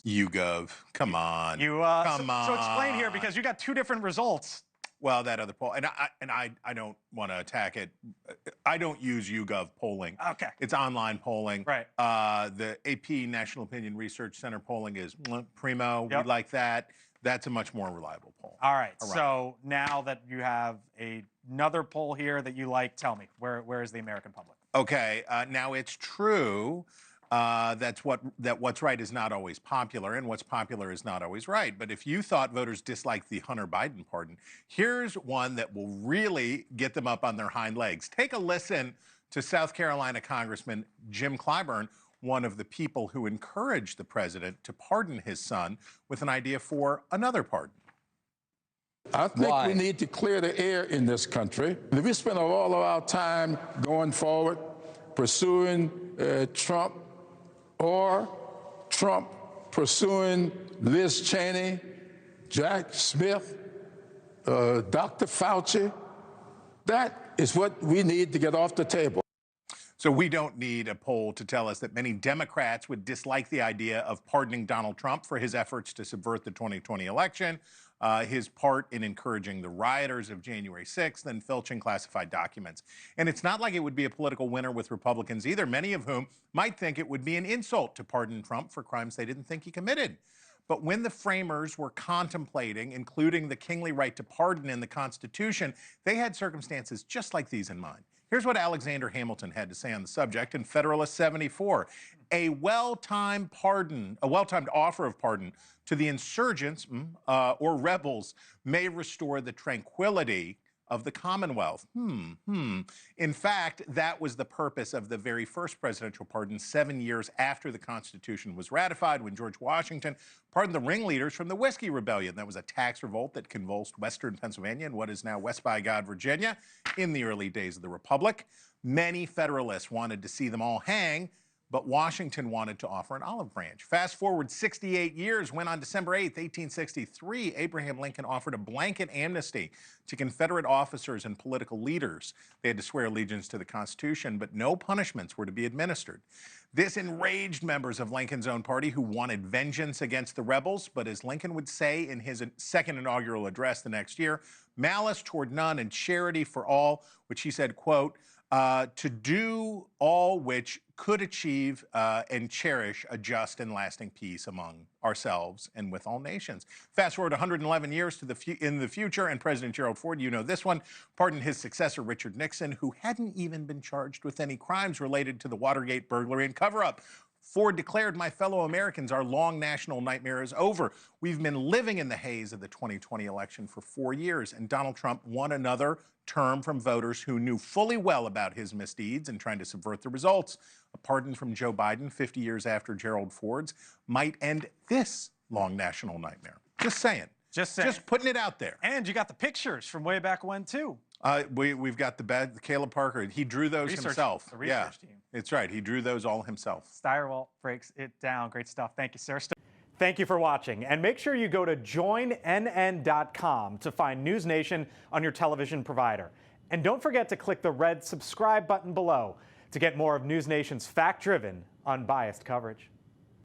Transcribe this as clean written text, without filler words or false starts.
YouGov. Come on. Come on. So explain here, because you got two different results. Well, that other poll, and I don't want to attack it. I don't use YouGov polling. Okay. It's online polling. Right. The AP National Opinion Research Center polling is primo. Yep. We like that. That's a much more reliable poll. All right. So now that you have another poll here that you like, tell me, where is the American public? Okay. Now it's true that what's right is not always popular, and what's popular is not always right. But if you thought voters disliked the Hunter Biden pardon, here's one that will really get them up on their hind legs. Take a listen to South Carolina Congressman Jim Clyburn, one of the people who encouraged the president to pardon his son, with an idea for another pardon. I think we need to clear the air in this country. If we spend all of our time going forward pursuing Trump, or Trump pursuing Liz Cheney, Jack Smith, Dr. Fauci, that is what we need to get off the table. So we don't need a poll to tell us that many Democrats would dislike the idea of pardoning Donald Trump for his efforts to subvert the 2020 election, his part in encouraging the rioters of January 6th, and filching classified documents. And it's not like it would be a political winner with Republicans either, many of whom might think it would be an insult to pardon Trump for crimes they didn't think he committed. But when the framers were contemplating including the kingly right to pardon in the Constitution, they had circumstances just like these in mind. Here's what Alexander Hamilton had to say on the subject in Federalist 74. A well-timed offer of pardon to the insurgents or rebels may restore the tranquility of the Commonwealth. In fact, that was the purpose of the very first presidential pardon 7 years after the Constitution was ratified, when George Washington pardoned the ringleaders from the Whiskey Rebellion. That was a tax revolt that convulsed western Pennsylvania and what is now West by God, Virginia, in the early days of the Republic. Many Federalists wanted to see them all hang, but Washington wanted to offer an olive branch. Fast forward 68 years, when on December 8th, 1863, Abraham Lincoln offered a blanket amnesty to Confederate officers and political leaders. They had to swear allegiance to the Constitution, but no punishments were to be administered. This enraged members of Lincoln's own party, who wanted vengeance against the rebels, but as Lincoln would say in his second inaugural address the next year, malice toward none and charity for all, which he said, quote, to do all which could achieve and cherish a just and lasting peace among ourselves and with all nations. Fast forward 111 years to in the future, and President Gerald Ford, you know this one, pardoned his successor Richard Nixon, who hadn't even been charged with any crimes related to the Watergate burglary and cover-up. Ford declared, "My fellow Americans, our long national nightmare is over. We've been living in the haze of the 2020 election for 4 years, and Donald Trump won another term from voters who knew fully well about his misdeeds and trying to subvert the results. A pardon from Joe Biden 50 years after Gerald Ford's might end this long national nightmare." Just saying. Just saying. Just putting it out there. And you got the pictures from way back when, too. We've got the Caleb Parker. He drew those himself. The research team. It's right. He drew those all himself. Stirewalt breaks it down. Great stuff. Thank you, sir. Thank you for watching. And make sure you go to joinnn.com to find NewsNation on your television provider. And don't forget to click the red subscribe button below to get more of NewsNation's fact-driven, unbiased coverage.